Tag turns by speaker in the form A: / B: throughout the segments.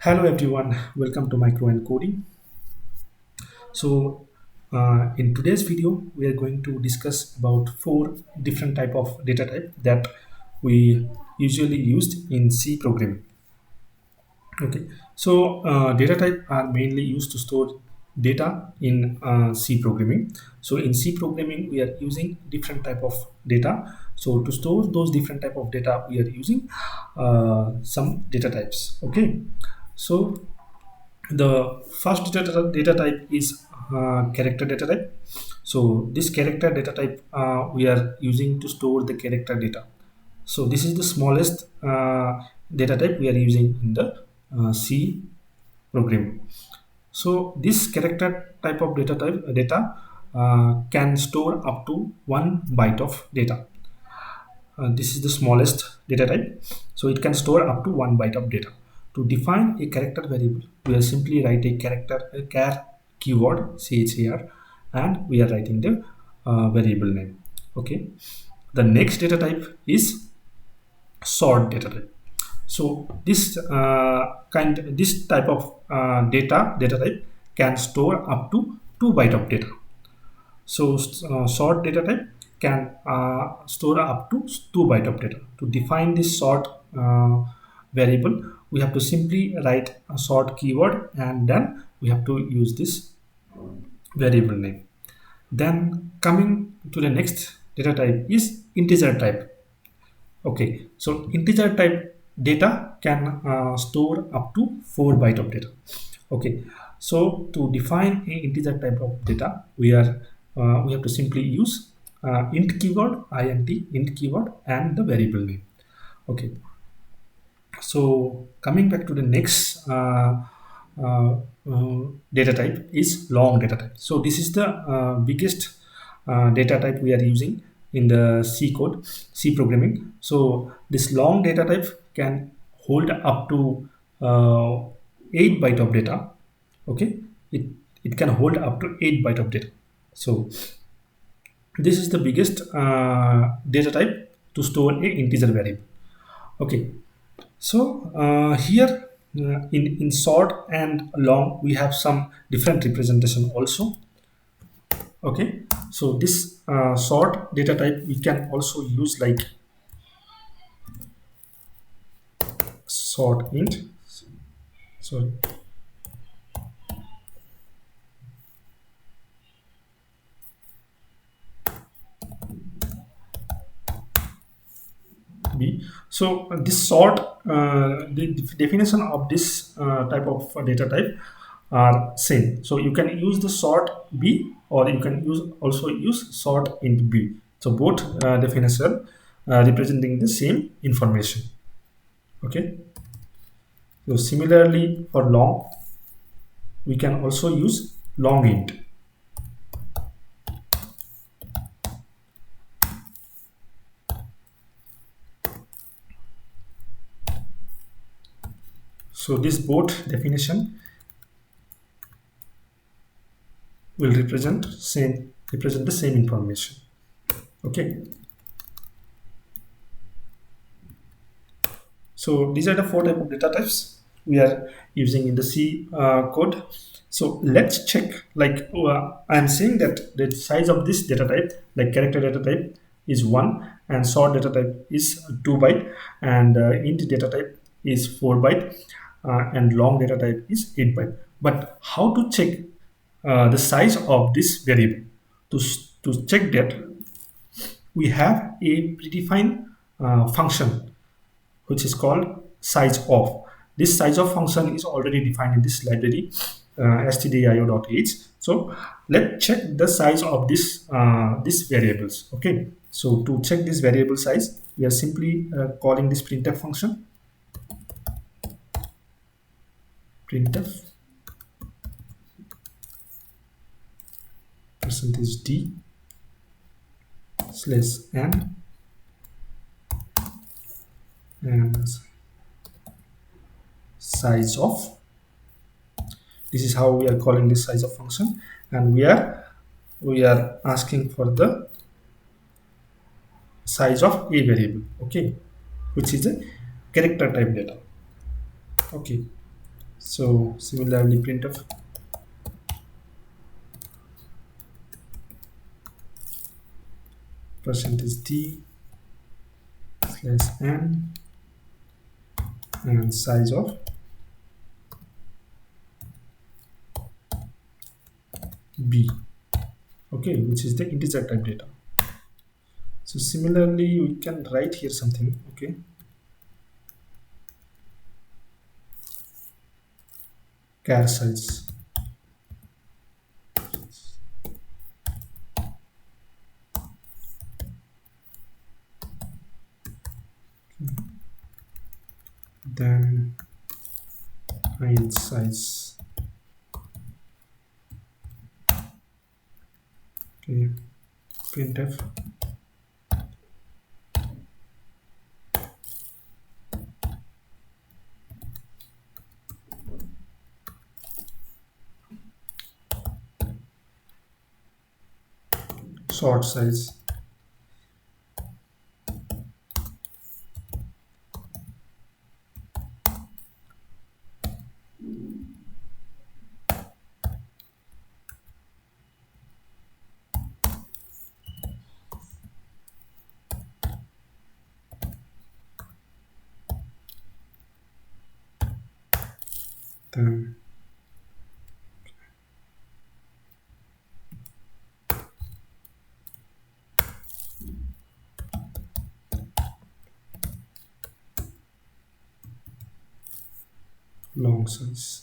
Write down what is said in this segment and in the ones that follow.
A: Hello everyone, welcome to Micro and Coding. So in today's video, we are going to discuss about four different type of data type that we usually used in C programming. Okay, so data type are mainly used to store data in C programming. So in C programming, we are using different type of data. So to store those different type of data, we are using some data types. Okay, so the first data type is character data type. So this character data type we are using to store the character data. So this is the smallest data type we are using in the C program. So this character type of data can store up to 1 byte of data. This is the smallest data type, so it can store up to 1 byte of data. To define a character variable, we will simply write a char keyword char, and we are writing the variable name. Okay, the next data type is sort data type. So this type of data type can store up to 2 byte of data. So sort data type can store up to 2 byte of data. To define this sort variable, we have to simply write a sort keyword, and then we have to use this variable name. Then coming to the next data type is integer type. Okay, so integer type data can store up to 4 byte of data. Okay, so to define a integer type of data, we have to simply use int keyword, int keyword, and the variable name. Okay, so coming back to the next uh, data type is long data type. So this is the biggest data type we are using in the C programming. So this long data type can hold up to 8 byte of data. Okay, it can hold up to 8 byte of data. So this is the biggest data type to store a integer variable. Okay, so here in short and long, we have some different representation also. Okay, so this short data type we can also use like short int. Sorry. B. So this sort, the definition of this type of data type are same. So you can use the sort B, or you can also use sort int B. So both definition representing the same information. Okay. So similarly for long, we can also use long int. So this both definition will represent the same information. Okay. So these are the four type of data types we are using in the C code. So let's check, like I'm saying that the size of this data type, like character data type, is 1, and sort data type is 2 byte, and int data type is 4 byte, and long data type is 8 byte. But how to check the size of this variable? To check that, we have a predefined function which is called Sizeof. This Sizeof function is already defined in this library stdio.h. So let's check the size of these variables. Okay, so to check this variable size, we are simply calling this printf function. Printf %d /n and Sizeof. This is how we are calling this Sizeof function, and we are asking for the size of a variable. Okay, which is a character type data. Okay, So similarly printf %d /n and size of b, okay, which is the integer type data. So similarly we can write here something, okay, char size, then int size, okay, printf sort size, then long size.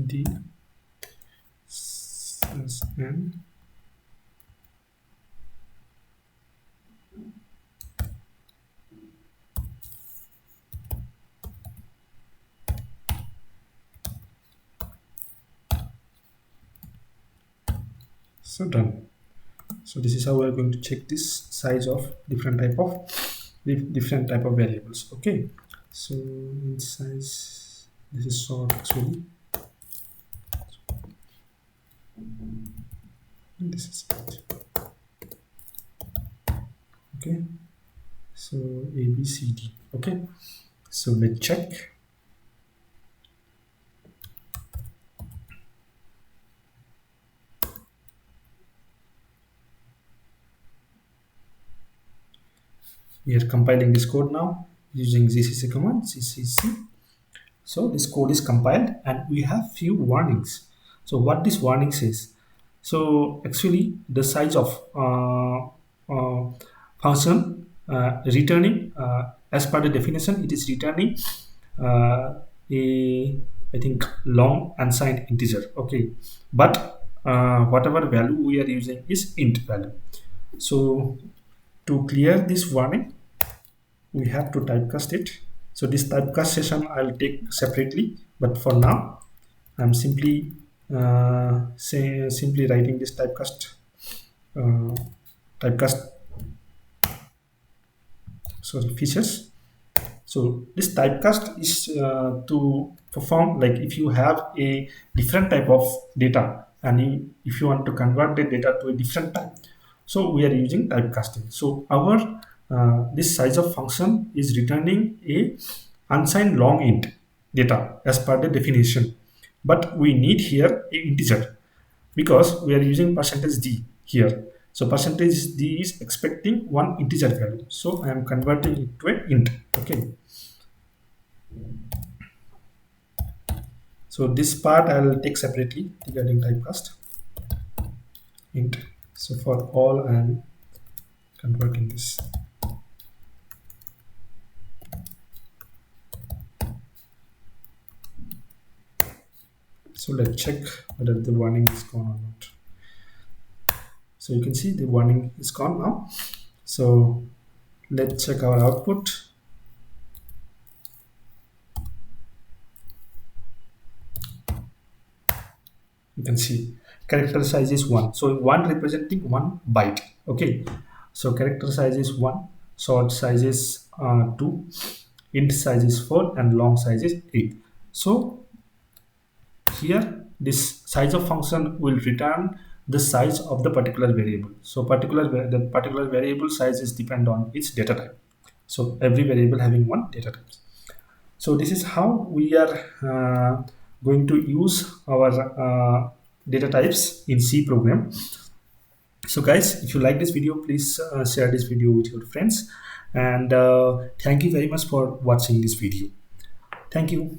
A: D /n so done. So this is how we are going to check this size of different type of variables, okay. So in size, this is sort actually, this is it, okay. So A B C D, okay. So let's check. We are compiling this code now using gcc command ccc. So this code is compiled and we have few warnings. So what this warning says, so actually the size of function returning as per the definition, it is returning a, I think, long unsigned integer, okay, but whatever value we are using is int value. So to clear this warning, we have to typecast it. So this typecast session I'll take separately, but for now I'm simply simply writing this uh, typecast features. So this typecast is to perform, like if you have a different type of data and if you want to convert the data to a different type, so we are using typecasting. So our this size of function is returning a unsigned long int data as per the definition, but we need here a integer because we are using %d here. So %d is expecting one integer value, so I am converting it to an int, okay. So this part I will take separately regarding typecast int. So for all I am converting this. So let's check whether the warning is gone or not. So you can see the warning is gone now. So let's check our output. You can see character size is 1. So 1 representing 1 byte. Okay. So character size is 1, short size is 2, int size is 4, and long size is 8. So here this size of function will return the size of the particular variable. So the particular variable size is depend on its data type. So every variable having one data type. So this is how we are going to use our data types in C program. So guys, if you like this video, please share this video with your friends, and thank you very much for watching this video. Thank you.